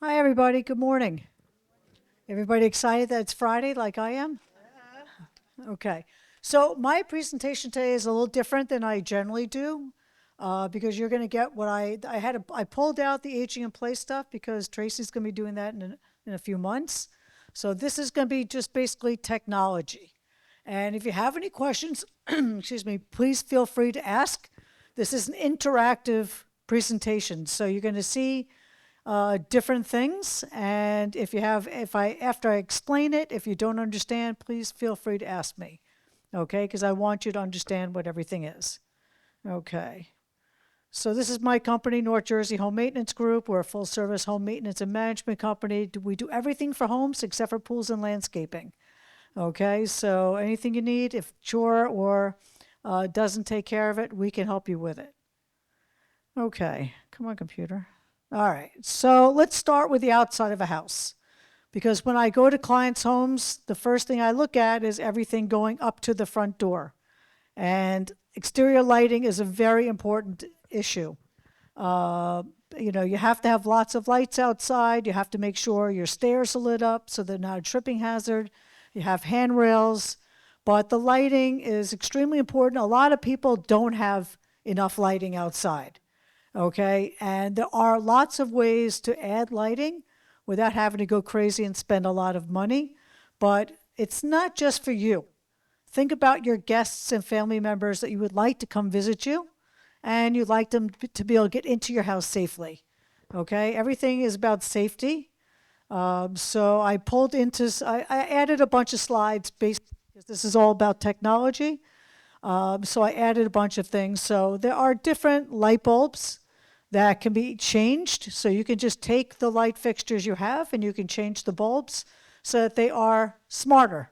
Hi, everybody. Good morning. Everybody excited that it's Friday like I am? Okay. So, my presentation today is a little different than I generally do because you're going to get what I pulled out the aging in place stuff because Tracy's going to be doing that in a few months. So, this is going to be just basically technology. And if you have any questions, excuse me, please feel free to ask. This is an interactive presentation. So, you're going to see different things. And after I explain it, if you don't understand, please feel free to ask me. Okay, because I want you to understand what everything is. Okay. So this is my company, North Jersey Home Maintenance Group. We're a full service home maintenance and management company. We do everything for homes except for pools and landscaping. Okay, so anything you need, if chore or doesn't take care of it, we can help you with it. Okay, come on, computer. All right, so let's start with the outside of a house. Because when I go to clients' homes, the first thing I look at is everything going up to the front door. And exterior lighting is a very important issue. Uh, you have to have lots of lights outside. You have to make sure your stairs are lit up so they're not a tripping hazard. You have handrails. But the lighting is extremely important. A lot of people don't have enough lighting outside. Okay, and there are lots of ways to add lighting without having to go crazy and spend a lot of money. But it's not just for you. Think about your guests and family members that you would like to come visit you, and you'd like them to be able to get into your house safely. Okay, everything is about safety. So I added a bunch of slides based, because this is all about technology. So I added a bunch of things. So there are different light bulbs that can be changed. So you can just take the light fixtures you have and you can change the bulbs so that they are smarter.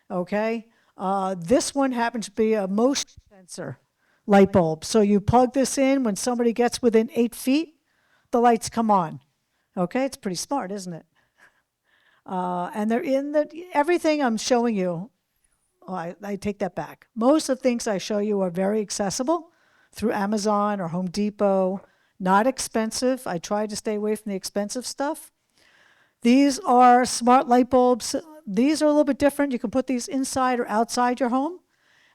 Okay? This one happens to be a motion sensor light bulb. So you plug this in when somebody gets within 8 feet, the lights come on. Okay? It's pretty smart, isn't it? And they're in everything I'm showing you. Oh, I take that back. Most of the things I show you are very accessible through Amazon or Home Depot, not expensive. I try to stay away from the expensive stuff. These are smart light bulbs. These are a little bit different. You can put these inside or outside your home,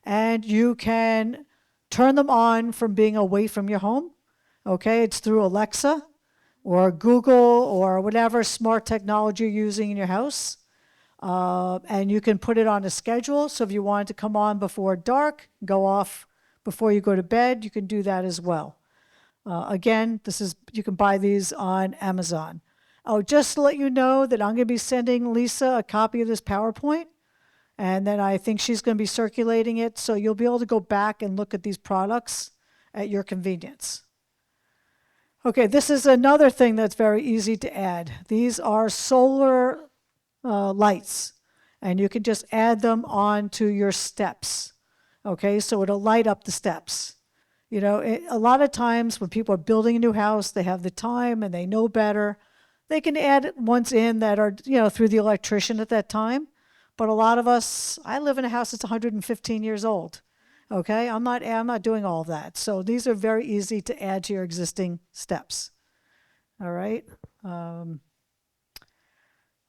and you can turn them on from being away from your home. Okay, it's through Alexa or Google or whatever smart technology you're using in your house. And you can put it on a schedule. So if you want to come on before dark, go off before you go to bed, you can do that as well. Again, you can buy these on Amazon. Oh, just to let you know that I'm going to be sending Lisa a copy of this PowerPoint, and then I think she's going to be circulating it, so you'll be able to go back and look at these products at your convenience. Okay, this is another thing that's very easy to add. These are solar lights, and you can just add them onto your steps. Okay, so it'll light up the steps. A lot of times when people are building a new house, they have the time and they know better. They can add ones in that are, through the electrician at that time. But a lot of us, I live in a house that's 115 years old. Okay, I'm not doing all of that. So these are very easy to add to your existing steps. All right.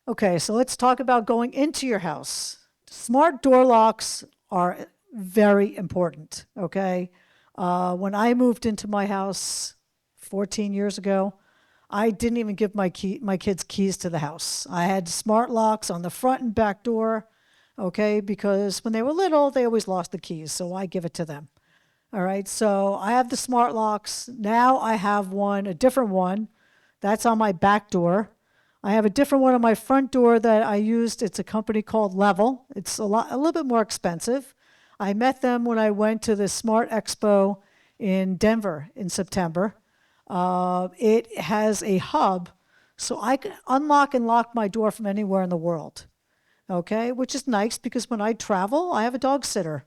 Okay, so let's talk about going into your house. Smart door locks are very important, okay? When I moved into my house 14 years ago, I didn't even give my kids keys to the house. I had smart locks on the front and back door, okay, because when they were little, they always lost the keys, so I give it to them. All right, so I have the smart locks. Now I have a different one, that's on my back door. I have a different one on my front door that I used. It's a company called Level. It's a little bit more expensive. I met them when I went to the Smart Expo in Denver in September. It has a hub, so I can unlock and lock my door from anywhere in the world. Okay, which is nice because when I travel, I have a dog sitter.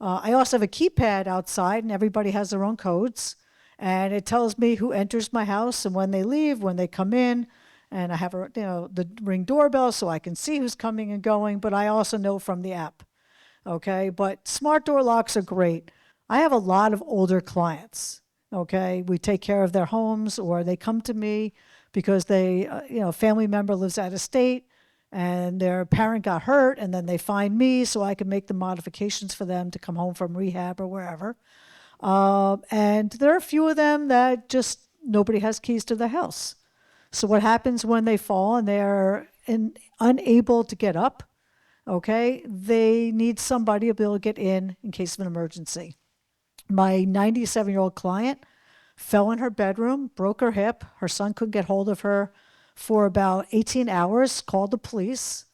I also have a keypad outside, and everybody has their own codes. And it tells me who enters my house and when they leave, when they come in. And I have the Ring doorbell so I can see who's coming and going, but I also know from the app. Okay, but smart door locks are great. I have a lot of older clients. Okay, we take care of their homes, or they come to me because they, a family member lives out of state and their parent got hurt, and then they find me so I can make the modifications for them to come home from rehab or wherever. And there are a few of them that just nobody has keys to their house. So what happens when they fall and they're unable to get up? Okay, they need somebody to be able to get in case of an emergency. My 97-year-old client fell in her bedroom, broke her hip. Her son couldn't get hold of her for about 18 hours, called the police,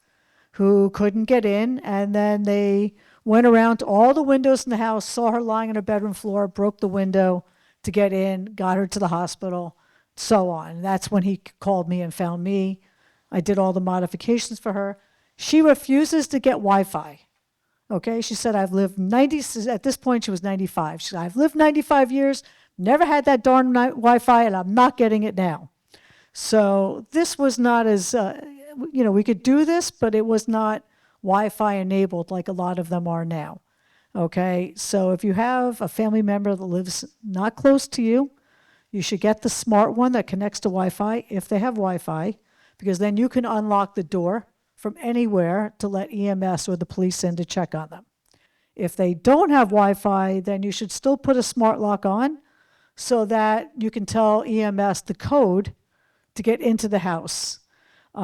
who couldn't get in, and then they went around to all the windows in the house, saw her lying on her bedroom floor, broke the window to get in, got her to the hospital, so on. That's when he called me and found me. I did all the modifications for her. She refuses to get Wi-Fi. Okay, she said, I've lived 90, at this point she was 95. She said, I've lived 95 years, never had that darn Wi-Fi, and I'm not getting it now. So this was not as, we could do this, but it was not Wi-Fi enabled like a lot of them are now. Okay, so if you have a family member that lives not close to you, you should get the smart one that connects to Wi-Fi if they have Wi-Fi, because then you can unlock the door from anywhere to let EMS or the police in to check on them. If they don't have Wi-Fi, then you should still put a smart lock on so that you can tell EMS the code to get into the house. There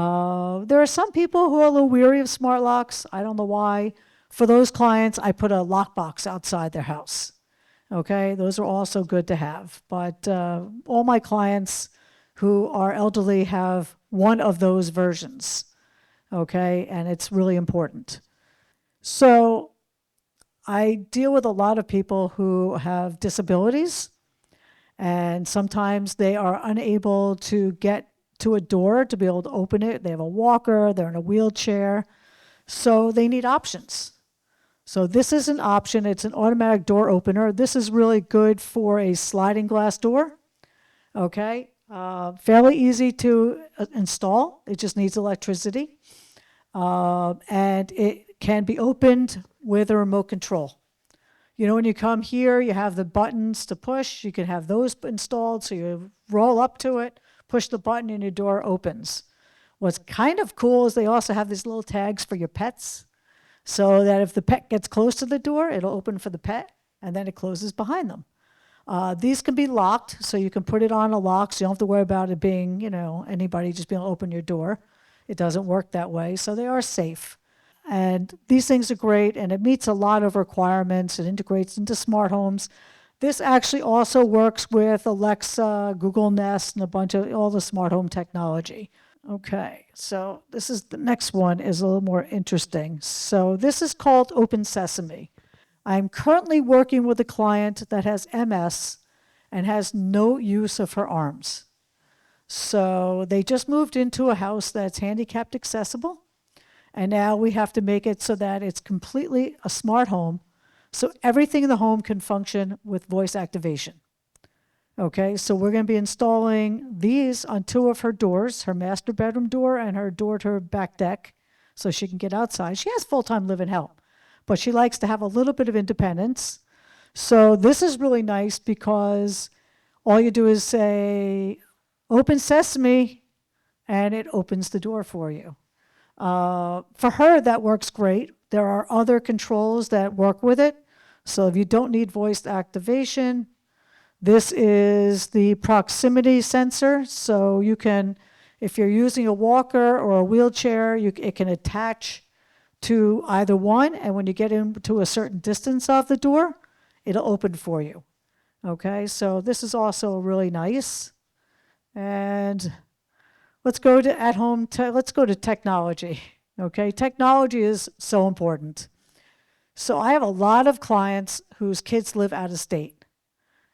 are some people who are a little weary of smart locks. I don't know why. For those clients, I put a lockbox outside their house. Okay, those are also good to have. But all my clients who are elderly have one of those versions. Okay, and it's really important. So I deal with a lot of people who have disabilities, and sometimes they are unable to get to a door to be able to open it. They have a walker, they're in a wheelchair, so they need options. So this is an option. It's an automatic door opener. This is really good for a sliding glass door. Okay, fairly easy to install. It just needs electricity. And it can be opened with a remote control. When you come here, you have the buttons to push. You can have those installed, so you roll up to it, push the button, and your door opens. What's kind of cool is they also have these little tags for your pets, so that if the pet gets close to the door, it'll open for the pet, and then it closes behind them. These can be locked, so you can put it on a lock, so you don't have to worry about it being, anybody just being able to open your door. It doesn't work that way, so they are safe. And these things are great, and it meets a lot of requirements. It integrates into smart homes. This actually also works with Alexa, Google Nest, and a bunch of all the smart home technology. Okay, so the next one is a little more interesting. So this is called Open Sesame. I'm currently working with a client that has MS and has no use of her arms. So they just moved into a house that's handicapped accessible, and now we have to make it so that it's completely a smart home, so everything in the home can function with voice activation. Okay, so we're going to be installing these on two of her doors, her master bedroom door and her door to her back deck, so she can get outside. She has full-time live-in help, but she likes to have a little bit of independence. So this is really nice because all you do is say, Open Sesame, and it opens the door for you. For her, that works great. There are other controls that work with it. So if you don't need voice activation, this is the proximity sensor. So you can, if you're using a walker or a wheelchair, it can attach to either one, and when you get into a certain distance of the door, it'll open for you. Okay, so this is also really nice. And let's go to let's go to technology. Okay, technology is so important. So I have a lot of clients whose kids live out of state.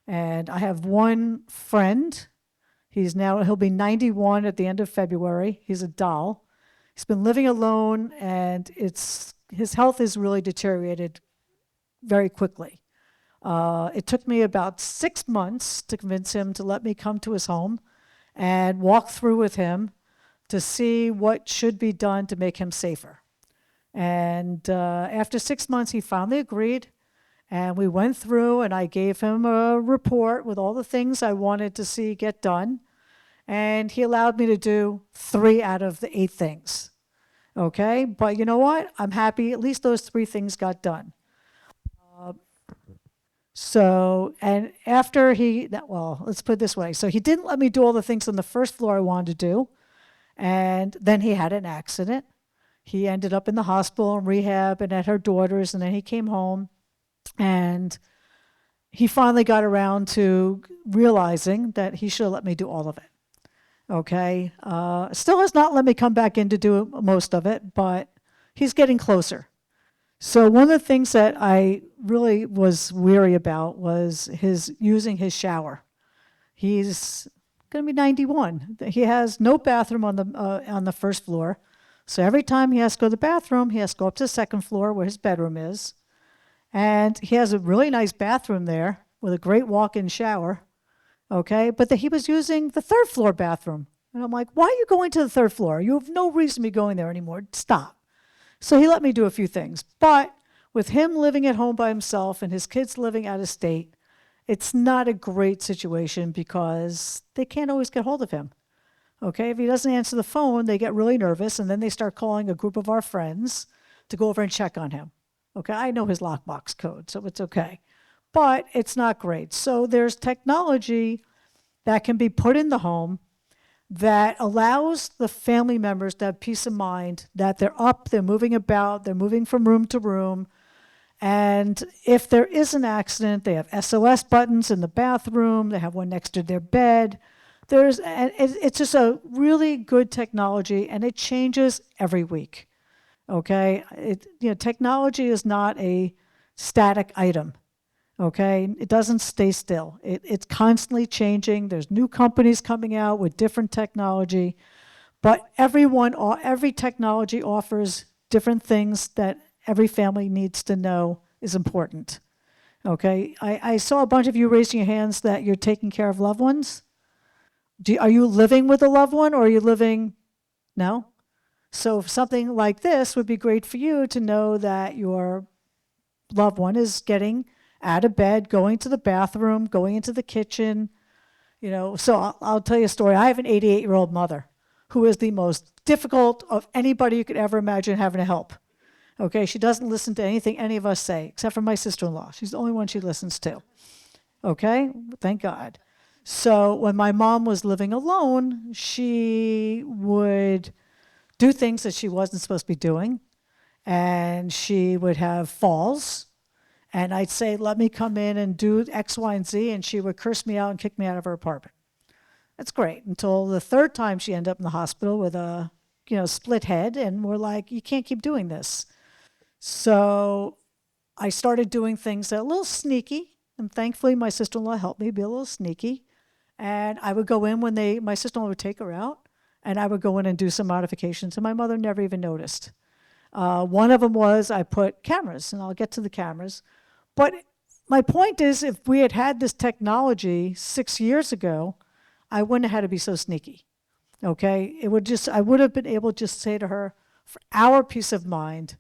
And I have one friend, he'll be 91 at the end of February. He's a doll. He's been living alone, and his health is really deteriorated very quickly. It took me about 6 months to convince him to let me come to his home and walk through with him to see what should be done to make him safer. And after 6 months, he finally agreed, And we went through and I gave him a report with all the things I wanted to see get done. And he allowed me to do 3 out of the 8 things. Okay, but you know what? I'm happy at least those 3 things got done. So, and after well, let's put it this way. So he didn't let me do all the things on the first floor I wanted to do. And then he had an accident. He ended up in the hospital and rehab and at her daughter's. And then he came home and he finally got around to realizing that he should have let me do all of it. Okay. Still has not let me come back in to do most of it, but he's getting closer. So one of the things that I really was weary about was using his shower. He's going to be 91. He has no bathroom on the first floor. So every time he has to go to the bathroom, he has to go up to the second floor where his bedroom is. And he has a really nice bathroom there with a great walk-in shower. Okay, but he was using the third floor bathroom. And I'm like, why are you going to the third floor? You have no reason to be going there anymore. Stop. So he let me do a few things. But with him living at home by himself and his kids living out of state, it's not a great situation because they can't always get hold of him. Okay, if he doesn't answer the phone, they get really nervous and then they start calling a group of our friends to go over and check on him. Okay, I know his lockbox code, so it's okay. But it's not great. So there's technology that can be put in the home that allows the family members to have peace of mind that they're up, they're moving about, they're moving from room to room. And if there is an accident, they have SOS buttons in the bathroom, they have one next to their bed. It's just a really good technology and it changes every week. Okay? Technology is not a static item. Okay, it doesn't stay still. It's constantly changing. There's new companies coming out with different technology, but every technology offers different things that every family needs to know is important. Okay, I saw a bunch of you raising your hands that you're taking care of loved ones. Are you living with a loved one or are you living? No? So something like this would be great for you to know that your loved one is getting out of bed, going to the bathroom, going into the kitchen. So I'll tell you a story. I have an 88-year-old mother who is the most difficult of anybody you could ever imagine having to help. Okay, she doesn't listen to anything any of us say, except for my sister-in-law. She's the only one she listens to. Okay, thank God. So when my mom was living alone, she would do things that she wasn't supposed to be doing, and she would have falls. And I'd say, let me come in and do X, Y, and Z, and she would curse me out and kick me out of her apartment. That's great. Until the third time she ended up in the hospital with a split head, and we're like, you can't keep doing this. So I started doing things that are a little sneaky, and thankfully my sister-in-law helped me be a little sneaky. And I would go in when my sister-in-law would take her out, and I would go in and do some modifications, and my mother never even noticed. One of them was I put cameras, and I'll get to the cameras. But my point is, if we had had this technology 6 years ago, I wouldn't have had to be so sneaky. Okay? I would have been able to just say to her, for our peace of mind,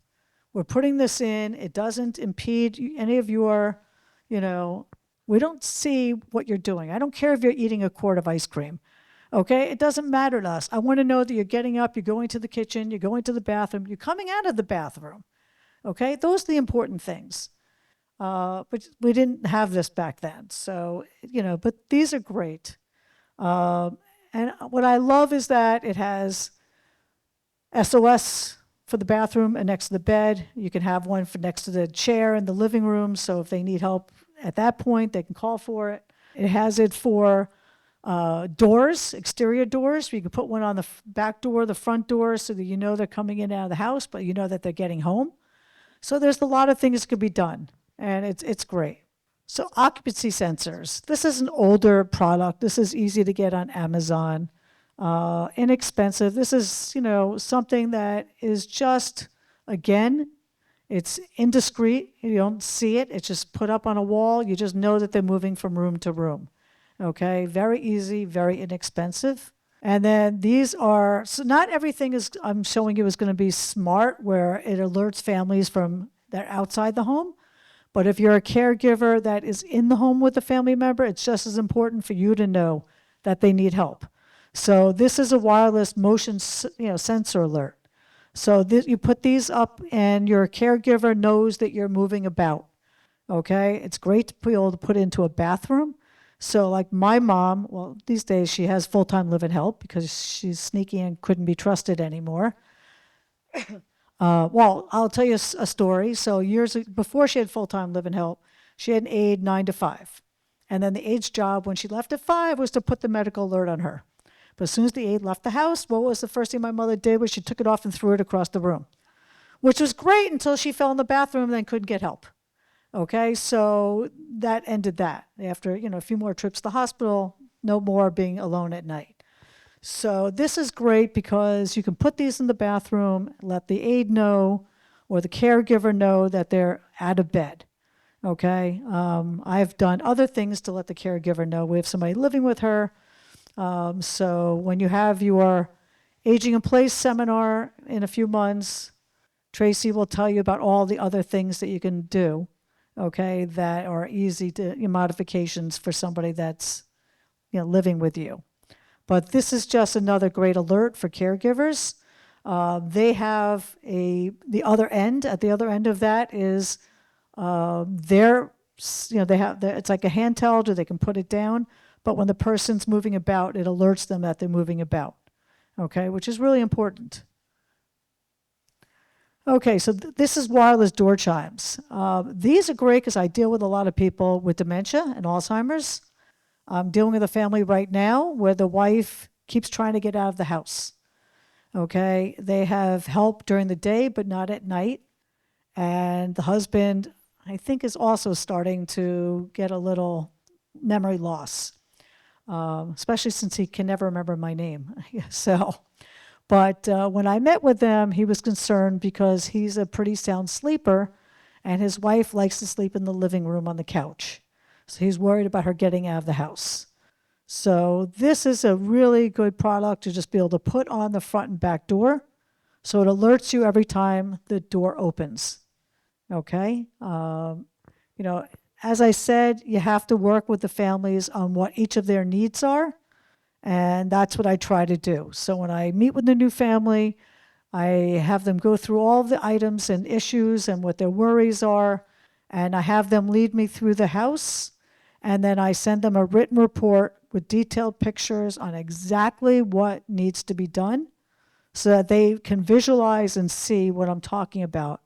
we're putting this in. It doesn't impede any of your, we don't see what you're doing. I don't care if you're eating a quart of ice cream. Okay? It doesn't matter to us. I want to know that you're getting up, you're going to the kitchen, you're going to the bathroom, you're coming out of the bathroom. Okay? Those are the important things. But we didn't have this back then. So, but these are great. And what I love is that it has SOS for the bathroom and next to the bed. You can have one for next to the chair in the living room. So if they need help at that point, they can call for it. It has it for doors, exterior doors. You can put one on the back door, the front door, so that they're coming in and out of the house, but that they're getting home. So there's a lot of things that could be done. And it's great. So occupancy sensors. This is an older product. This is easy to get on Amazon. Inexpensive. This is, something that is just, again, it's indiscreet. You don't see it. It's just put up on a wall. You just know that they're moving from room to room. Okay? Very easy, very inexpensive. And then so not everything I'm showing you is going to be smart where it alerts families that are outside the home. But if you're a caregiver that is in the home with a family member, it's just as important for you to know that they need help. So this is a wireless motion, sensor alert. So you put these up and your caregiver knows that you're moving about, okay? It's great to be able to put into a bathroom. So like my mom, well, these days she has full-time live-in help because she's sneaky and couldn't be trusted anymore. Well, I'll tell you a story. So years before she had full-time live-in help, she had an aide 9 to 5. And then the aide's job when she left at 5 was to put the medical alert on her. But as soon as the aide left the house, what was the first thing my mother did was she took it off and threw it across the room, which was great until she fell in the bathroom and then couldn't get help. Okay, so that ended that. After, a few more trips to the hospital, no more being alone at night. So this is great because you can put these in the bathroom, let the aide know or the caregiver know that they're out of bed. Okay, I've done other things to let the caregiver know. We have somebody living with her. So when you have your Aging in Place seminar in a few months, Tracy will tell you about all the other things that you can do, okay, that are easy modifications for somebody that's living with you. But this is just another great alert for caregivers. They have the other end. At the other end of that is it's like a handheld, or they can put it down. But when the person's moving about, it alerts them that they're moving about, okay, which is really important. Okay, so this is wireless door chimes. These are great because I deal with a lot of people with dementia and Alzheimer's. I'm dealing with a family right now where the wife keeps trying to get out of the house. Okay, they have help during the day, but not at night. And the husband, I think, is also starting to get a little memory loss, especially since he can never remember my name. But when I met with them, he was concerned because he's a pretty sound sleeper, and his wife likes to sleep in the living room on the couch. So he's worried about her getting out of the house. So this is a really good product to just be able to put on the front and back door, so it alerts you every time the door opens. Okay? As I said, you have to work with the families on what each of their needs are. And that's what I try to do. So when I meet with the new family, I have them go through all the items and issues and what their worries are, and I have them lead me through the house, and then I send them a written report with detailed pictures on exactly what needs to be done so that they can visualize and see what I'm talking about.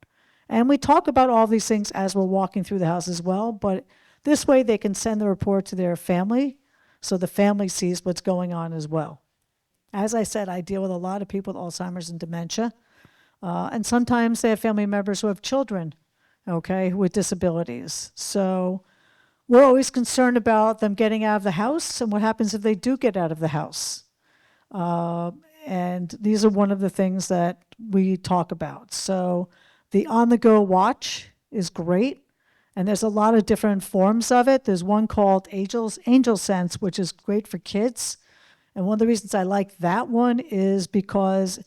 And we talk about all these things as we're walking through the house as well, but this way they can send the report to their family so the family sees what's going on as well. As I said, I deal with a lot of people with Alzheimer's and dementia, and sometimes they have family members who have children, okay, with disabilities. So we're always concerned about them getting out of the house and what happens if they do get out of the house. And these are one of the things that we talk about. So the on-the-go watch is great. And there's a lot of different forms of it. There's one called Angel Sense, which is great for kids. And one of the reasons I like that one is because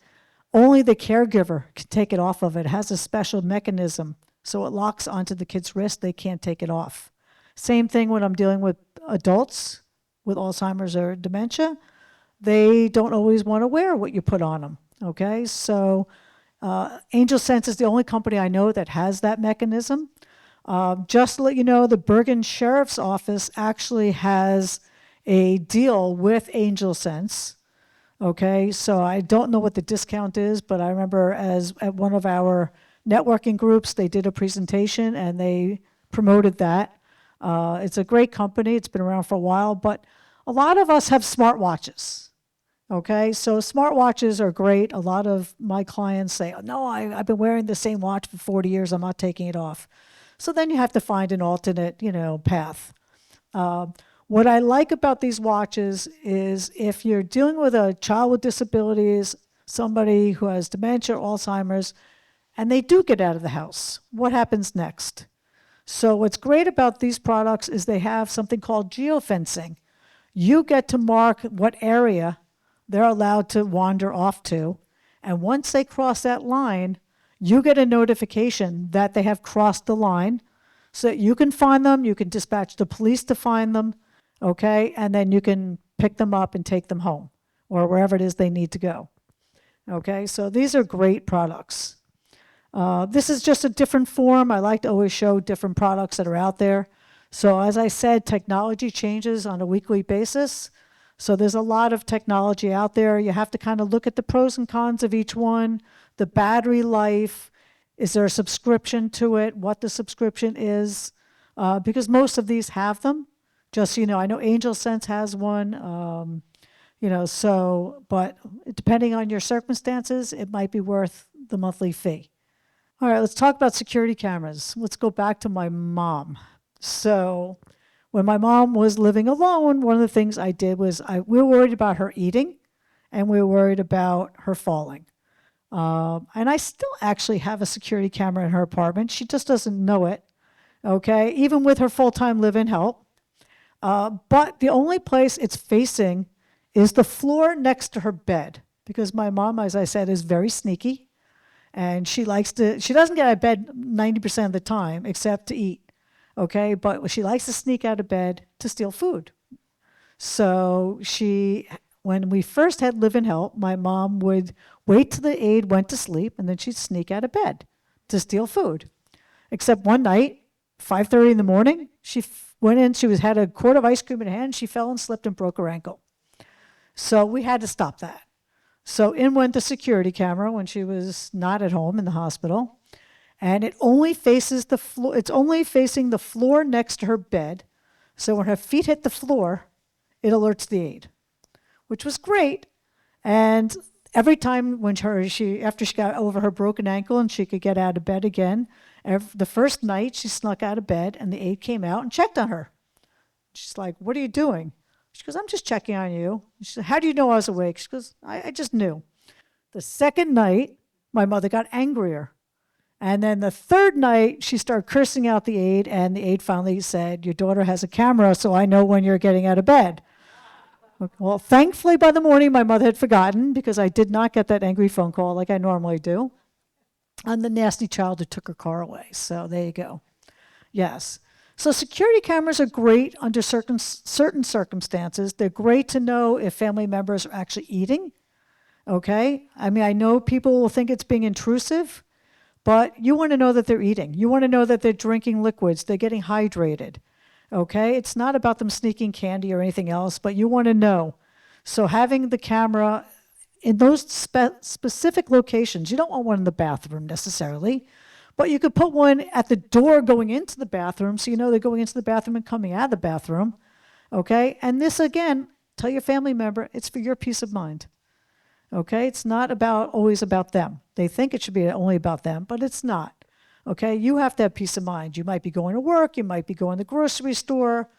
only the caregiver can take it off of it. It has a special mechanism, so it locks onto the kid's wrist. They can't take it off. Same thing when I'm dealing with adults with Alzheimer's or dementia. They don't always want to wear what you put on them, okay? So Angel Sense is the only company I know that has that mechanism. Just to let you know, the Bergen Sheriff's Office actually has a deal with Angel Sense. Okay, so I don't know what the discount is, but I remember at one of our networking groups, they did a presentation and they promoted that. It's a great company. It's been around for a while, but a lot of us have smartwatches. Okay, so smartwatches are great. A lot of my clients say, oh, no, I've been wearing the same watch for 40 years. I'm not taking it off. So then you have to find an alternate, path. What I like about these watches is if you're dealing with a child with disabilities, somebody who has dementia, Alzheimer's, and they do get out of the house, what happens next? So what's great about these products is they have something called geofencing. You get to mark what area they're allowed to wander off to, and once they cross that line, you get a notification that they have crossed the line. so that you can find them, you can dispatch the police to find them, okay? And then you can pick them up and take them home or wherever it is they need to go, okay? So these are great products. This is just a different form. I like to always show different products that are out there. So as I said, technology changes on a weekly basis. So there's a lot of technology out there. You have to kind of look at the pros and cons of each one, the battery life, is there a subscription to it, what the subscription is, because most of these have them. Just so you know, I know Angel Sense has one, so, but depending on your circumstances, it might be worth the monthly fee. All right, let's talk about security cameras. Let's go back to my mom. So when my mom was living alone, one of the things I did was we were worried about her eating and we were worried about her falling. And I still actually have a security camera in her apartment. She just doesn't know it, okay, even with her full-time live-in help. But the only place it's facing is the floor next to her bed, because my mom, as I said, is very sneaky. And she doesn't get out of bed 90% of the time except to eat, okay? But she likes to sneak out of bed to steal food. So when we first had live-in help, my mom would wait till the aide went to sleep, and then she'd sneak out of bed to steal food. Except one night, 5:30 in the morning, she went in, had a quart of ice cream in her hand, she fell and slipped and broke her ankle. So we had to stop that. So in went the security camera when she was not at home in the hospital, and it only faces the floor. It's only facing the floor next to her bed. So when her feet hit the floor, it alerts the aide, which was great. And every time when after she got over her broken ankle and she could get out of bed again, the first night she snuck out of bed and the aide came out and checked on her. She's like, "What are you doing?" She goes, "I'm just checking on you." She said, "How do you know I was awake?" She goes, I just knew. The second night, my mother got angrier. And then the third night, she started cursing out the aide, and the aide finally said, "Your daughter has a camera, so I know when you're getting out of bed." Well, thankfully, by the morning, my mother had forgotten, because I did not get that angry phone call like I normally do. And the nasty child who took her car away. So there you go. Yes. So security cameras are great under certain circumstances. They're great to know if family members are actually eating, okay? I mean, I know people will think it's being intrusive, but you want to know that they're eating. You want to know that they're drinking liquids, they're getting hydrated, okay? It's not about them sneaking candy or anything else, but you want to know. So having the camera in those specific locations, you don't want one in the bathroom necessarily, but you could put one at the door going into the bathroom, so you know they're going into the bathroom and coming out of the bathroom, okay? And this, again, tell your family member, it's for your peace of mind, okay? It's not always about them. They think it should be only about them, but it's not, okay? You have to have peace of mind. You might be going to work, you might be going to the grocery store,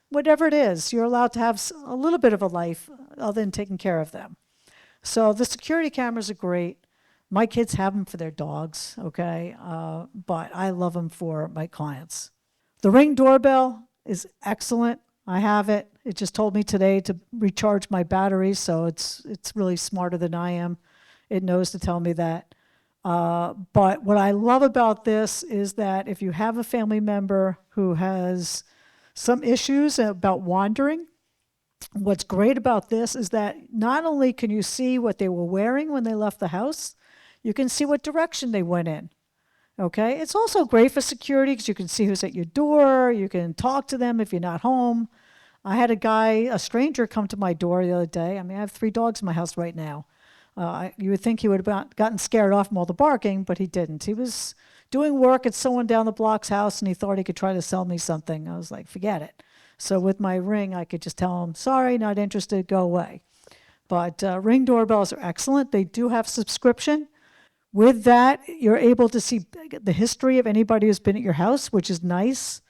whatever it is, you're allowed to have a little bit of a life other than taking care of them. So the security cameras are great. My kids have them for their dogs, okay? But I love them for my clients. The Ring doorbell is excellent. I have it. It just told me today to recharge my batteries, so it's really smarter than I am. It knows to tell me that. But what I love about this is that if you have a family member who has some issues about wandering, what's great about this is that not only can you see what they were wearing when they left the house, you can see what direction they went in, okay? It's also great for security because you can see who's at your door. You can talk to them if you're not home. I had a stranger come to my door the other day. I mean, I have 3 dogs in my house right now. You would think he would have gotten scared off from all the barking, but he didn't. He was doing work at someone down the block's house, and he thought he could try to sell me something. I was like, forget it. So with my Ring, I could just tell him, sorry, not interested, go away. But Ring doorbells are excellent. They do have subscription. With that, you're able to see the history of anybody who's been at your house, which is nice.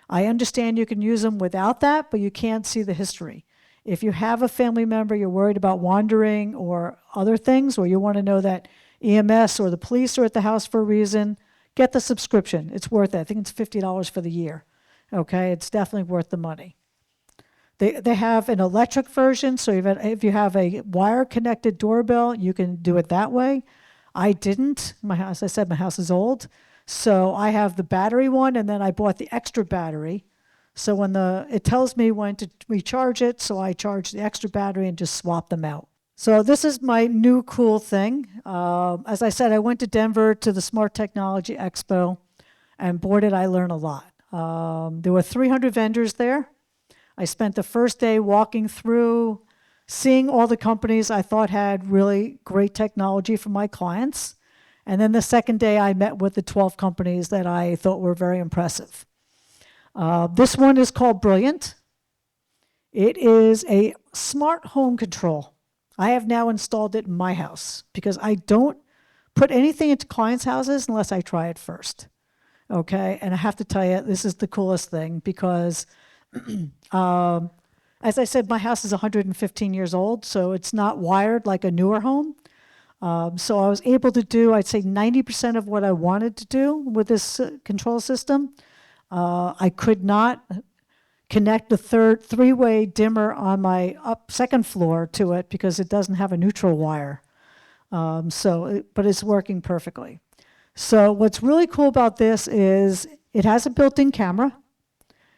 I understand you can use them without that, but you can't see the history. If you have a family member you're worried about wandering or other things, or you want to know that EMS or the police are at the house for a reason, get the subscription. It's worth it. I think it's $50 for the year. Okay, it's definitely worth the money. They have an electric version, so if you have a wire-connected doorbell, you can do it that way. I didn't. As I said, my house is old, So I have the battery one, and then I bought the extra battery. So when it tells me when to recharge it, so I charge the extra battery and just swap them out. So this is my new cool thing. As I said, I went to Denver to the Smart Technology Expo, and boy, did I learn a lot. There were 300 vendors there. I spent the first day walking through, seeing all the companies I thought had really great technology for my clients. And then the second day, I met with the 12 companies that I thought were very impressive. This one is called Brilliant. It is a smart home control. I have now installed it in my house because I don't put anything into clients' houses unless I try it first. Okay, and I have to tell you, this is the coolest thing because, as I said, my house is 115 years old, so it's not wired like a newer home. So I was able to do, I'd say 90% of what I wanted to do with this control system. I could not connect the three-way dimmer on my second floor to it because it doesn't have a neutral wire. But it's working perfectly. So what's really cool about this is it has a built-in camera.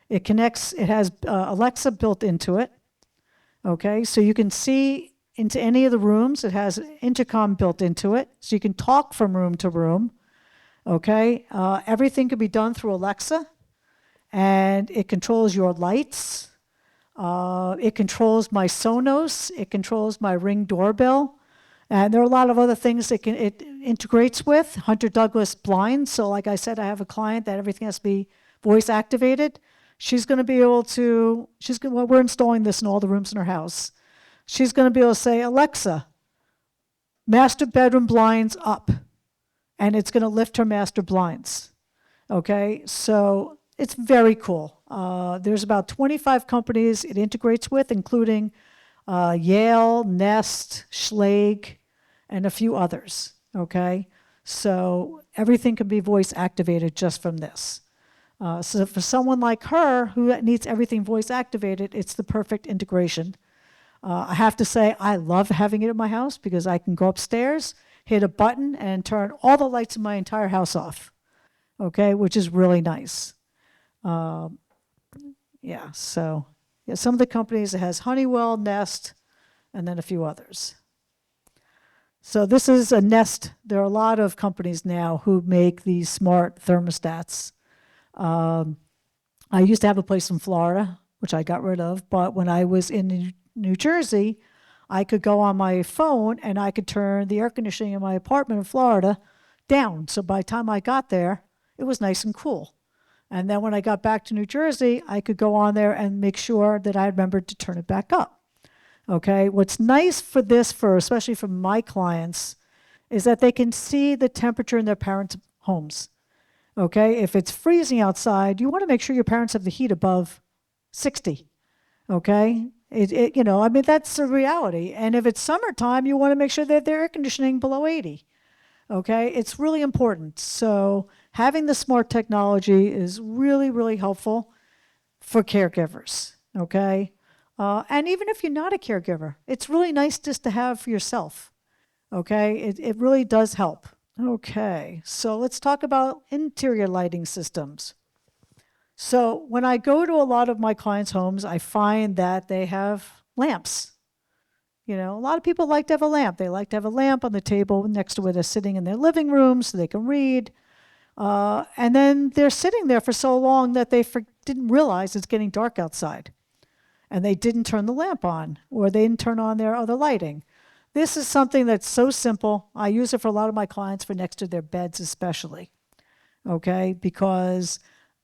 It has Alexa built into it. Okay, so you can see into any of the rooms. It has intercom built into it, so you can talk from room to room. Okay, everything can be done through Alexa, and it controls your lights. It controls my Sonos. It controls my Ring doorbell. And there are a lot of other things it integrates with. Hunter Douglas blinds. So like I said, I have a client that everything has to be voice activated. She's going to be able to, we're installing this in all the rooms in her house. She's going to be able to say, Alexa, master bedroom blinds up. And it's going to lift her master blinds. Okay, so it's very cool. There's about 25 companies it integrates with, including Yale, Nest, Schlage, and a few others, okay? So everything can be voice activated just from this. So for someone like her who needs everything voice activated, it's the perfect integration. I have to say, I love having it in my house because I can go upstairs, hit a button, and turn all the lights in my entire house off, okay, which is really nice. Yeah, so yeah, some of the companies, it has Honeywell, Nest, and then a few others. So this is a Nest. There are a lot of companies now who make these smart thermostats. I used to have a place in Florida, which I got rid of, but when I was in New Jersey, I could go on my phone and I could turn the air conditioning in my apartment in Florida down. So by the time I got there, it was nice and cool. And then when I got back to New Jersey, I could go on there and make sure that I remembered to turn it back up. Okay, what's nice for this, especially for my clients, is that they can see the temperature in their parents' homes. Okay, if it's freezing outside, you want to make sure your parents have the heat above 60. Okay, I mean, that's the reality. And if it's summertime, you want to make sure that their air conditioning below 80. Okay, it's really important. So having the smart technology is really, really helpful for caregivers. Okay. And even if you're not a caregiver, it's really nice just to have for yourself, okay? It really does help. Okay, so let's talk about interior lighting systems. So when I go to a lot of my clients' homes, I find that they have lamps. You know, a lot of people like to have a lamp. They like to have a lamp on the table next to where they're sitting in their living room so they can read. And then they're sitting there for so long that they didn't realize it's getting dark outside. And they didn't turn the lamp on, or they didn't turn on their other lighting. This is something that's so simple. I use it for a lot of my clients for next to their beds especially, okay? Because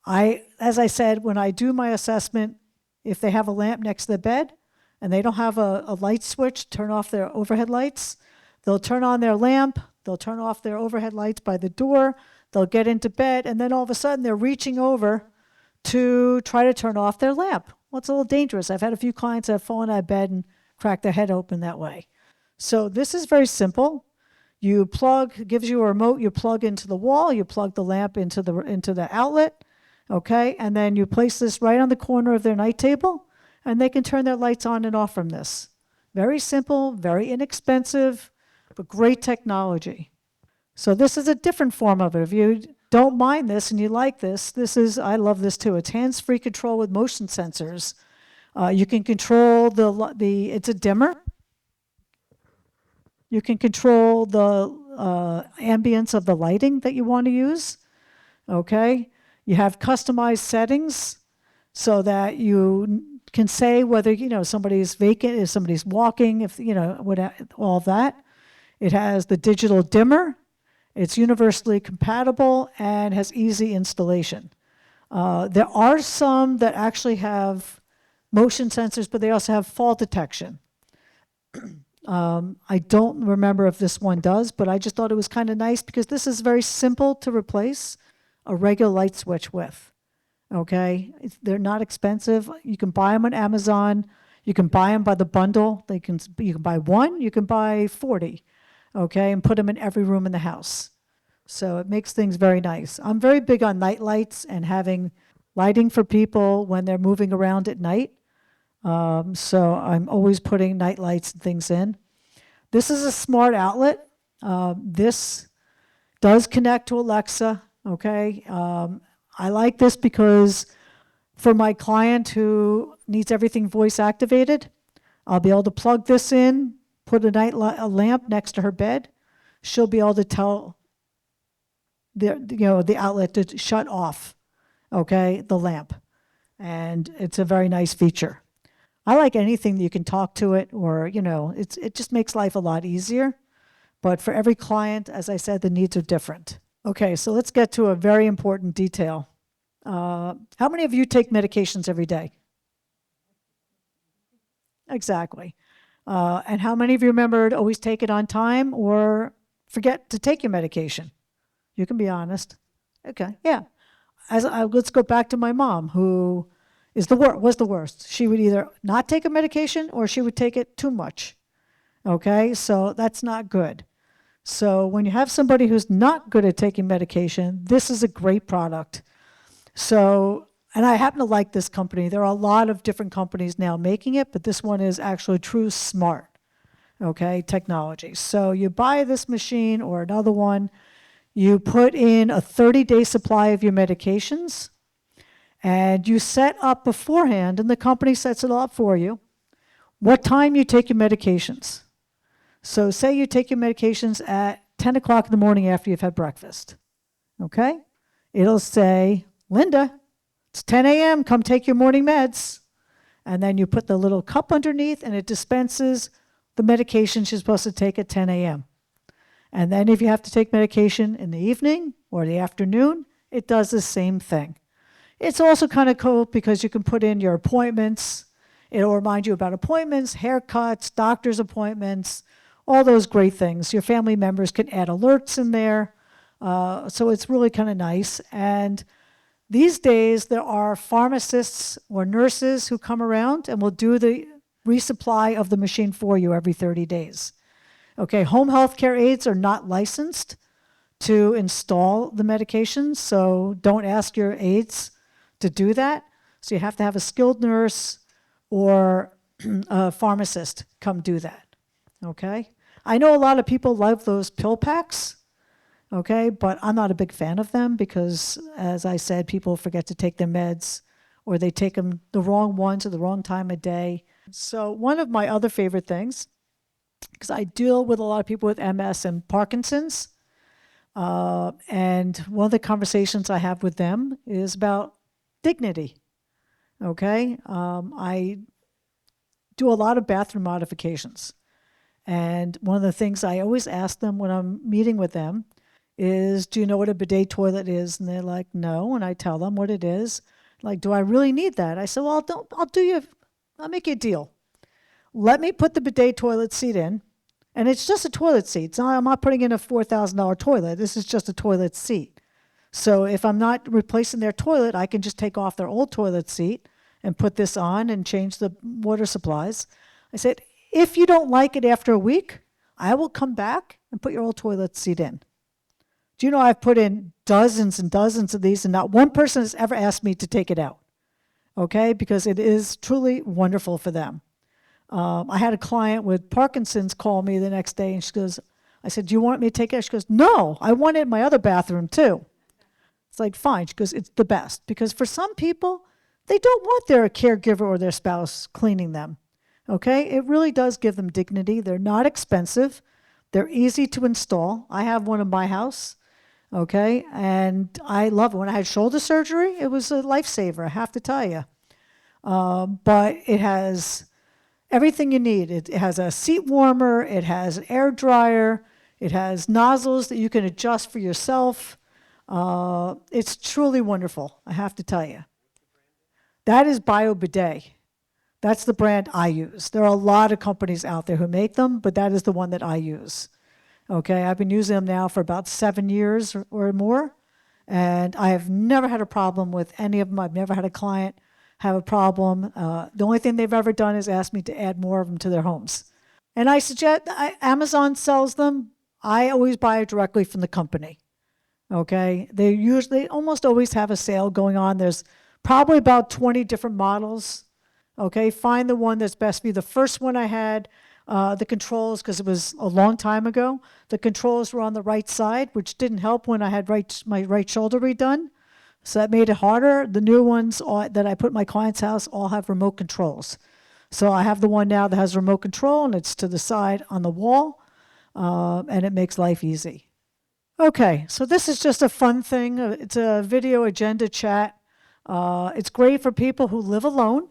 as I said, when I do my assessment, if they have a lamp next to the bed and they don't have a light switch, turn off their overhead lights, they'll turn on their lamp, they'll turn off their overhead lights by the door, they'll get into bed, and then all of a sudden they're reaching over to try to turn off their lamp. Well, it's a little dangerous. I've had a few clients that have fallen out of bed and cracked their head open that way. So this is very simple. You plug, gives you a remote, you plug into the wall, you plug the lamp into the outlet, okay? And then you place this right on the corner of their night table, and they can turn their lights on and off from this. Very simple, very inexpensive, but great technology. So this is a different form of it. If you don't mind this and you like this, I love this too. It's hands-free control with motion sensors. You can control it's a dimmer. You can control the ambience of the lighting that you want to use, okay? You have customized settings so that you can say whether, somebody's vacant, if somebody's walking, if, all that. It has the digital dimmer. It's universally compatible and has easy installation. There are some that actually have motion sensors, but they also have fall detection. I don't remember if this one does, but I just thought it was kind of nice because this is very simple to replace a regular light switch with. Okay, they're not expensive. You can buy them on Amazon. You can buy them by the bundle. You can buy one. You can buy 40. Okay, and put them in every room in the house. So it makes things very nice. I'm very big on night lights and having lighting for people when they're moving around at night. So I'm always putting night lights and things in. This is a smart outlet. This does connect to Alexa, okay? I like this because for my client who needs everything voice activated, I'll be able to plug this in, put a lamp next to her bed. She'll be able to tell the outlet to shut off, okay, the lamp. And it's a very nice feature. I like anything that you can talk to it or, it just makes life a lot easier. But for every client, as I said, the needs are different. Okay, so let's get to a very important detail. How many of you take medications every day? Exactly. And how many of you remember to always take it on time or forget to take your medication? You can be honest. Okay, yeah. Let's go back to my mom, who was the worst. She would either not take a medication or she would take it too much. Okay, so that's not good. So when you have somebody who's not good at taking medication, this is a great product. So, and I happen to like this company. There are a lot of different companies now making it, but this one is actually true smart, okay, technology. So you buy this machine or another one, you put in a 30-day supply of your medications, and you set up beforehand, and the company sets it all up for you, what time you take your medications. So say you take your medications at 10 o'clock in the morning after you've had breakfast, okay? It'll say, Linda, it's 10 a.m., come take your morning meds. And then you put the little cup underneath and it dispenses the medications you're supposed to take at 10 a.m. And then if you have to take medication in the evening or the afternoon, it does the same thing. It's also kind of cool because you can put in your appointments. It'll remind you about appointments, haircuts, doctor's appointments, all those great things. Your family members can add alerts in there. So it's really kind of nice. And these days, there are pharmacists or nurses who come around and will do the resupply of the machine for you every 30 days. Okay, home health care aides are not licensed to install the medications, so don't ask your aides to do that. So you have to have a skilled nurse or a pharmacist come do that, okay? I know a lot of people love those pill packs, okay, but I'm not a big fan of them because, as I said, people forget to take their meds or they take them the wrong ones at the wrong time of day. So one of my other favorite things, because I deal with a lot of people with MS and Parkinson's, and one of the conversations I have with them is about dignity, okay? I do a lot of bathroom modifications. And one of the things I always ask them when I'm meeting with them is, do you know what a bidet toilet is? And they're like, no. And I tell them what it is. Like, do I really need that? I said, well, I'll make you a deal. Let me put the bidet toilet seat in. And it's just a toilet seat. So I'm not putting in a $4,000 toilet. This is just a toilet seat. So if I'm not replacing their toilet, I can just take off their old toilet seat and put this on and change the water supplies. I said, if you don't like it after a week, I will come back and put your old toilet seat in. Do you know I've put in dozens and dozens of these and not one person has ever asked me to take it out, okay? Because it is truly wonderful for them. I had a client with Parkinson's call me the next day and she goes, I said, do you want me to take it out? She goes, no, I want it in my other bathroom too. It's like, fine. She goes, it's the best. Because for some people, they don't want their caregiver or their spouse cleaning them. Okay? It really does give them dignity. They're not expensive. They're easy to install. I have one in my house. Okay? And I love it. When I had shoulder surgery, it was a lifesaver, I have to tell you. But it has everything you need. It has a seat warmer. It has an air dryer. It has nozzles that you can adjust for yourself. It's truly wonderful, I have to tell you. That is BioBidet. That's the brand I use. There are a lot of companies out there who make them, but that is the one that I use. Okay, I've been using them now for about 7 years or more, and I have never had a problem with any of them. I've never had a client have a problem. The only thing they've ever done is ask me to add more of them to their homes. And I suggest, Amazon sells them. I always buy it directly from the company. Okay, they almost always have a sale going on. There's probably about 20 different models. Okay, find the one that's best for you. The first one I had, the controls, because it was a long time ago, the controls were on the right side, which didn't help when I had my right shoulder redone. So that made it harder. The new ones that I put in my client's house all have remote controls. So I have the one now that has remote control, and it's to the side on the wall, and it makes life easy. Okay, so this is just a fun thing. It's a video agenda chat. It's great for people who live alone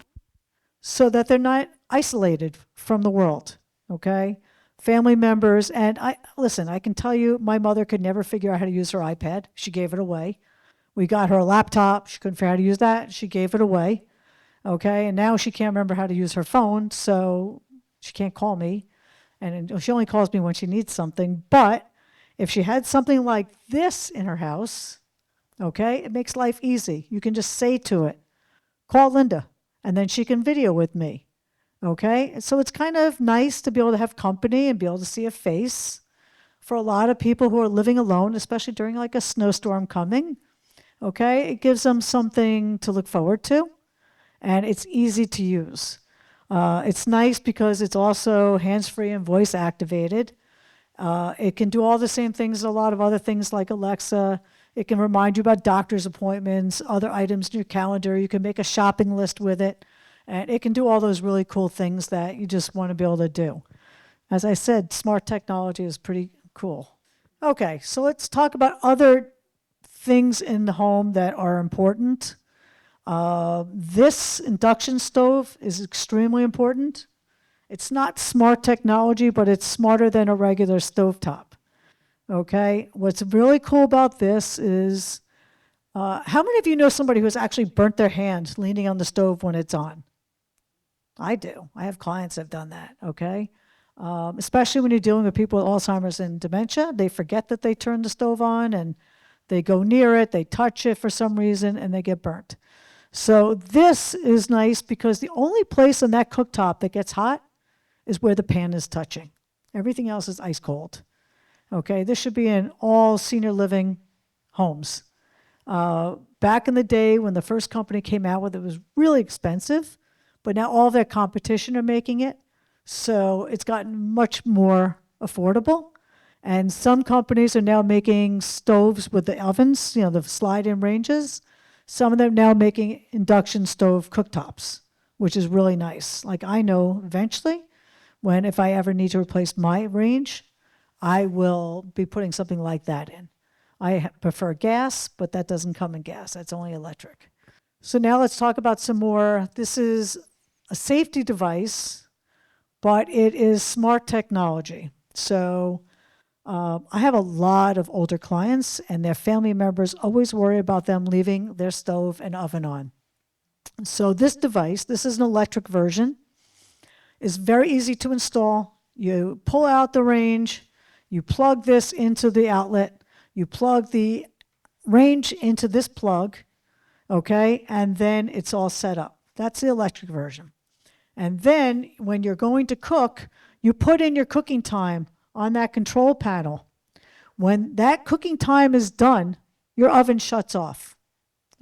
so that they're not isolated from the world, okay? Family members, and listen, I can tell you, my mother could never figure out how to use her iPad. She gave it away. We got her a laptop. She couldn't figure out how to use that. She gave it away, okay? And now she can't remember how to use her phone, so she can't call me. And she only calls me when she needs something. But if she had something like this in her house, okay, it makes life easy. You can just say to it, call Linda, and then she can video with me, okay? So it's kind of nice to be able to have company and be able to see a face for a lot of people who are living alone, especially during like a snowstorm coming, okay? It gives them something to look forward to, and it's easy to use. It's nice because it's also hands-free and voice activated. It can do all the same things as a lot of other things like Alexa. It can remind you about doctor's appointments, other items in your calendar. You can make a shopping list with it. And it can do all those really cool things that you just want to be able to do. As I said, smart technology is pretty cool. Okay, so let's talk about other things in the home that are important. This induction stove is extremely important. It's not smart technology, but it's smarter than a regular stovetop. Okay, what's really cool about this is, how many of you know somebody who's actually burnt their hand leaning on the stove when it's on? I do. I have clients that have done that, okay? Especially when you're dealing with people with Alzheimer's and dementia, they forget that they turned the stove on and they go near it, they touch it for some reason, and they get burnt. So this is nice because the only place on that cooktop that gets hot is where the pan is touching. Everything else is ice cold. Okay, this should be in all senior living homes. Back in the day when the first company came out with it, it was really expensive, but now all their competition are making it, so it's gotten much more affordable. And some companies are now making stoves with the ovens, the slide-in ranges. Some of them now making induction stove cooktops, which is really nice. Like I know eventually, if I ever need to replace my range, I will be putting something like that in. I prefer gas, but that doesn't come in gas. That's only electric. So now let's talk about some more. This is a safety device, but it is smart technology. So I have a lot of older clients, and their family members always worry about them leaving their stove and oven on. So this device, this is an electric version, is very easy to install. You pull out the range, you plug this into the outlet, you plug the range into this plug, okay, and then it's all set up. That's the electric version. And then when you're going to cook, you put in your cooking time on that control panel. When that cooking time is done, your oven shuts off,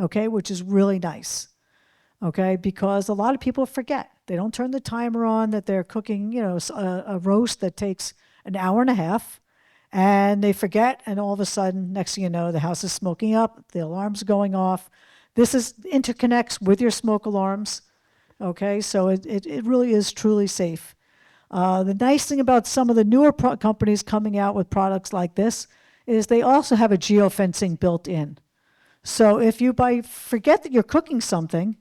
okay, which is really nice, okay, because a lot of people forget. They don't turn the timer on that they're cooking, a roast that takes an hour and a half, and they forget, and all of a sudden, next thing you know, the house is smoking up, the alarm's going off. This is interconnects with your smoke alarms, okay? So it really is truly safe. The nice thing about some of the newer companies coming out with products like this is they also have a geofencing built in. So if you forget that you're cooking something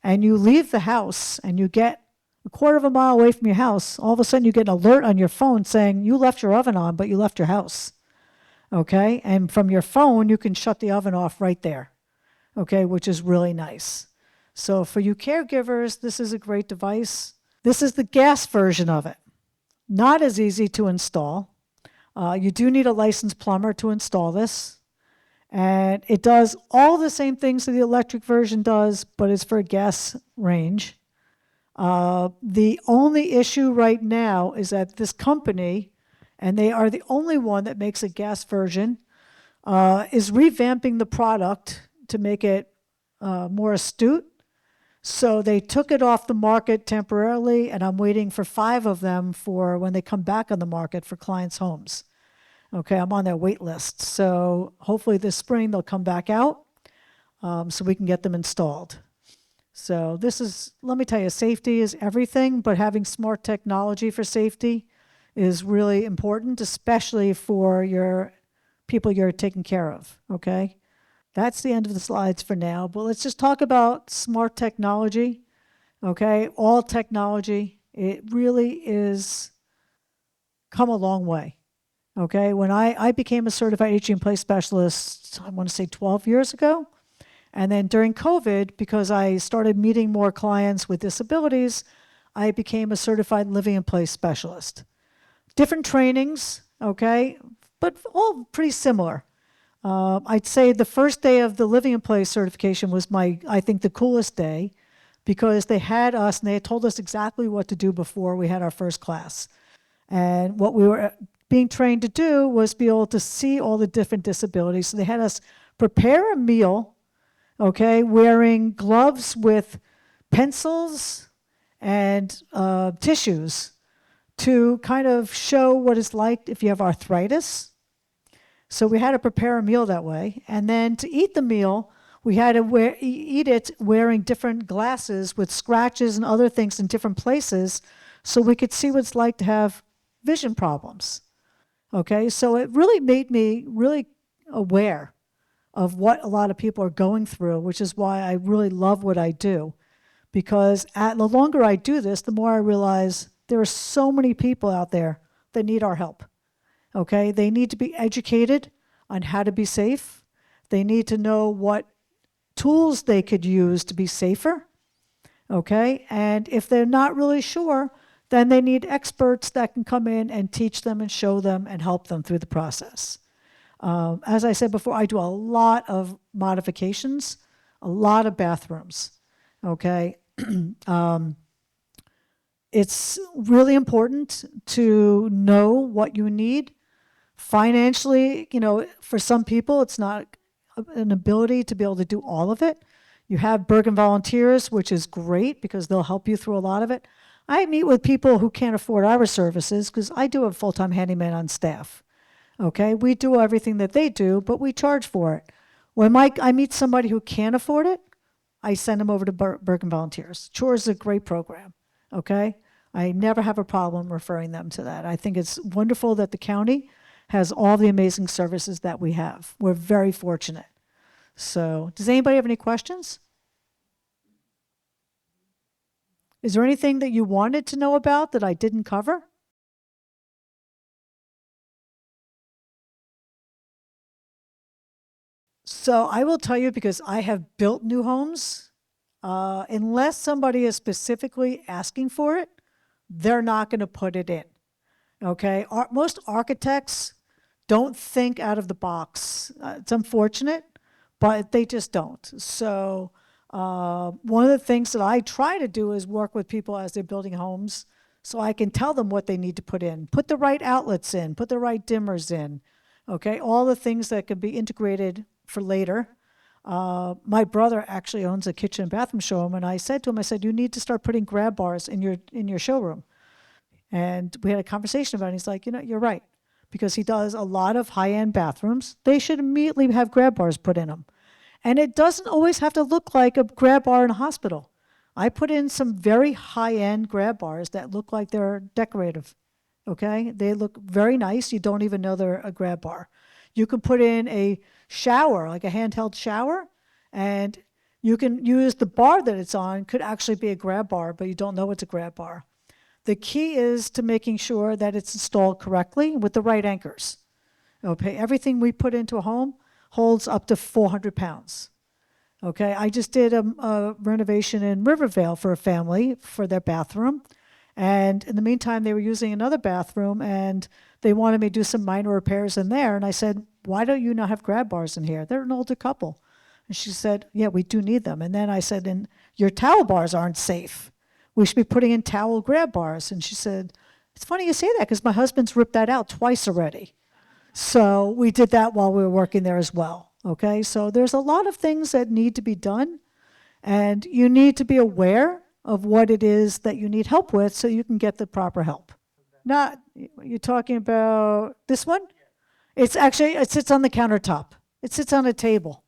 and you leave the house and you get a quarter of a mile away from your house, all of a sudden you get an alert on your phone saying you left your oven on, but you left your house. Okay? And from your phone, you can shut the oven off right there. Okay? Which is really nice. So for you caregivers, this is a great device. This is the gas version of it. Not as easy to install. You do need a licensed plumber to install this. And it does all the same things that the electric version does, but it's for a gas range. The only issue right now is that this company, and they are the only one that makes a gas version, is revamping the product to make it more astute. So they took it off the market temporarily, and I'm waiting for 5 of them for when they come back on the market for clients' homes. Okay, I'm on their wait list. So hopefully this spring they'll come back out so we can get them installed. So this is, let me tell you, safety is everything, but having smart technology for safety is really important, especially for your people you're taking care of, okay? That's the end of the slides for now, but let's just talk about smart technology, okay? All technology, it really is come a long way, okay? When I became a certified aging in place specialist, I want to say 12 years ago, and then during COVID, because I started meeting more clients with disabilities, I became a certified living in place specialist. Different trainings, okay, but all pretty similar. I'd say the first day of the living in place certification was I think the coolest day, because they had us and they had told us exactly what to do before we had our first class. And what we were being trained to do was be able to see all the different disabilities. So they had us prepare a meal, okay, wearing gloves with pencils and tissues to kind of show what it's like if you have arthritis. So we had to prepare a meal that way. And then to eat the meal, we had to eat it wearing different glasses with scratches and other things in different places so we could see what it's like to have vision problems. Okay, so it really made me really aware of what a lot of people are going through, which is why I really love what I do. Because the longer I do this, the more I realize there are so many people out there that need our help. Okay, they need to be educated on how to be safe. They need to know what tools they could use to be safer. Okay, and if they're not really sure, then they need experts that can come in and teach them and show them and help them through the process. As I said before, I do a lot of modifications, a lot of bathrooms. Okay, it's really important to know what you need. Financially, for some people, it's not an ability to be able to do all of it. You have Bergen Volunteers, which is great because they'll help you through a lot of it. I meet with people who can't afford our services because I do have a full-time handyman on staff. Okay, we do everything that they do, but we charge for it. When I meet somebody who can't afford it, I send them over to Bergen Volunteers. Chores is a great program, okay? I never have a problem referring them to that. I think it's wonderful that the county has all the amazing services that we have. We're very fortunate. So, does anybody have any questions? Is there anything that you wanted to know about that I didn't cover? So I will tell you, because I have built new homes, unless somebody is specifically asking for it, they're not going to put it in. Okay, most architects don't think out of the box. It's unfortunate, but they just don't. So one of the things that I try to do is work with people as they're building homes so I can tell them what they need to put in. Put the right outlets in, put the right dimmers in, okay? All the things that could be integrated for later. My brother actually owns a kitchen and bathroom showroom, and I said to him, you need to start putting grab bars in your showroom. And we had a conversation about it. And he's like, you're right. because he does a lot of high-end bathrooms. They should immediately have grab bars put in them. And it doesn't always have to look like a grab bar in a hospital. I put in some very high-end grab bars that look like they're decorative. Okay? They look very nice. You don't even know they're a grab bar. You can put in a shower, like a handheld shower, and you can use the bar that it's on, could actually be a grab bar, but you don't know it's a grab bar. The key is to making sure that it's installed correctly with the right anchors. Okay, everything we put into a home holds up to 400 pounds. Okay, I just did a renovation in Rivervale for a family for their bathroom. And in the meantime, they were using another bathroom and they wanted me to do some minor repairs in there. And I said, why don't you not have grab bars in here? They're an older couple. And she said, yeah, we do need them. And then I said, and your towel bars aren't safe. We should be putting in towel grab bars. And she said, it's funny you say that because my husband's ripped that out twice already. So we did that while we were working there as well. Okay, so there's a lot of things that need to be done. And you need to be aware of what it is that you need help with so you can get the proper help. Not, you're talking about this one? It's actually, it sits on the countertop. It sits on a table.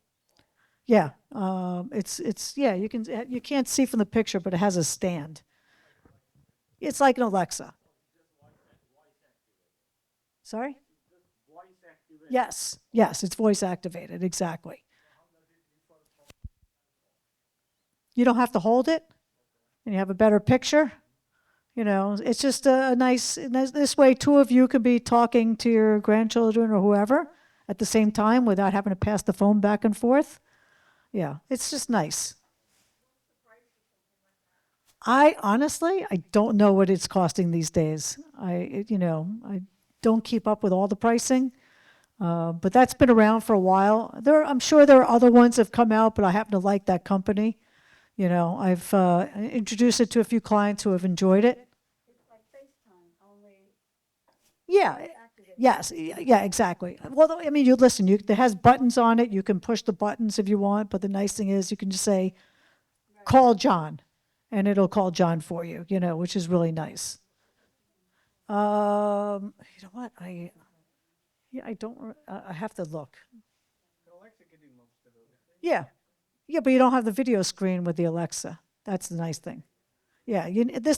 Yeah, yeah, you can't see from the picture, but it has a stand. It's like an Alexa. Sorry? Yes, it's voice activated, exactly. You don't have to hold it, and you have a better picture. You know, it's just a nice, this way two of you could be talking to your grandchildren or whoever at the same time without having to pass the phone back and forth. Yeah, it's just nice. I honestly, I don't know what it's costing these days. I don't keep up with all the pricing, but that's been around for a while. I'm sure there are other ones that have come out, but I happen to like that company. You know, I've introduced it to a few clients who have enjoyed it. Yeah, yes, yeah, exactly. Well, I mean, you listen, it has buttons on it. You can push the buttons if you want, but the nice thing is you can just say, call John, and it'll call John for you, which is really nice. You know what? I don't, I have to look. Yeah, but you don't have the video screen with the Alexa. That's the nice thing. Yeah,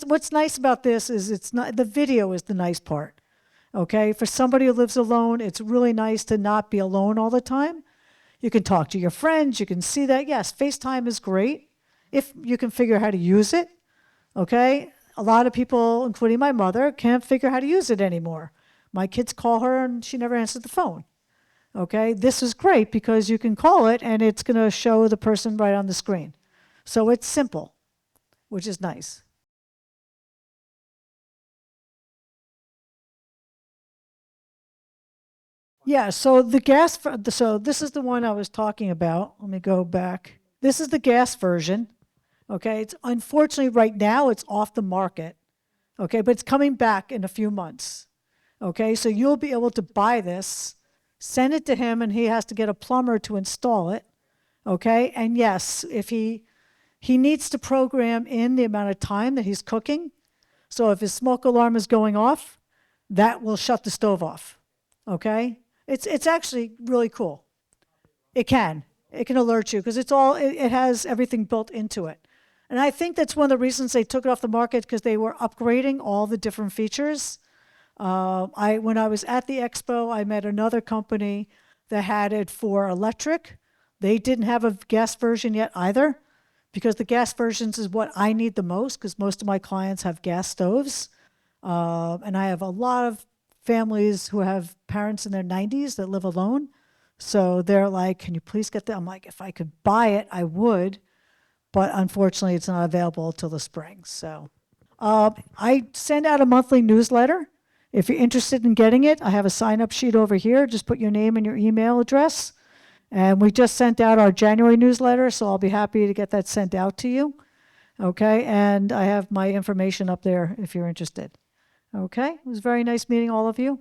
what's nice about this is it's not, the video is the nice part. Okay, for somebody who lives alone, it's really nice to not be alone all the time. You can talk to your friends, you can see that. Yes, FaceTime is great if you can figure out how to use it. Okay, a lot of people, including my mother, can't figure out how to use it anymore. My kids call her and she never answers the phone. Okay, this is great because you can call it and it's going to show the person right on the screen. So it's simple, which is nice. Yeah, so so this is the one I was talking about. Let me go back. This is the gas version. Okay, it's unfortunately right now it's off the market. Okay, but it's coming back in a few months. Okay, so you'll be able to buy this, send it to him, and he has to get a plumber to install it. Okay, and yes, if he needs to program in the amount of time that he's cooking. So if his smoke alarm is going off, that will shut the stove off. Okay, it's actually really cool. It can alert you because it has everything built into it. And I think that's one of the reasons they took it off the market because they were upgrading all the different features. When I was at the expo, I met another company that had it for electric. They didn't have a gas version yet either because the gas versions is what I need the most because most of my clients have gas stoves. And I have a lot of families who have parents in their 90s that live alone. So they're like, can you please get that? I'm like, if I could buy it, I would. But unfortunately, it's not available until the spring. So I send out a monthly newsletter. If you're interested in getting it, I have a sign-up sheet over here. Just put your name and your email address. And we just sent out our January newsletter, so I'll be happy to get that sent out to you. Okay, and I have my information up there if you're interested. Okay, it was very nice meeting all of you.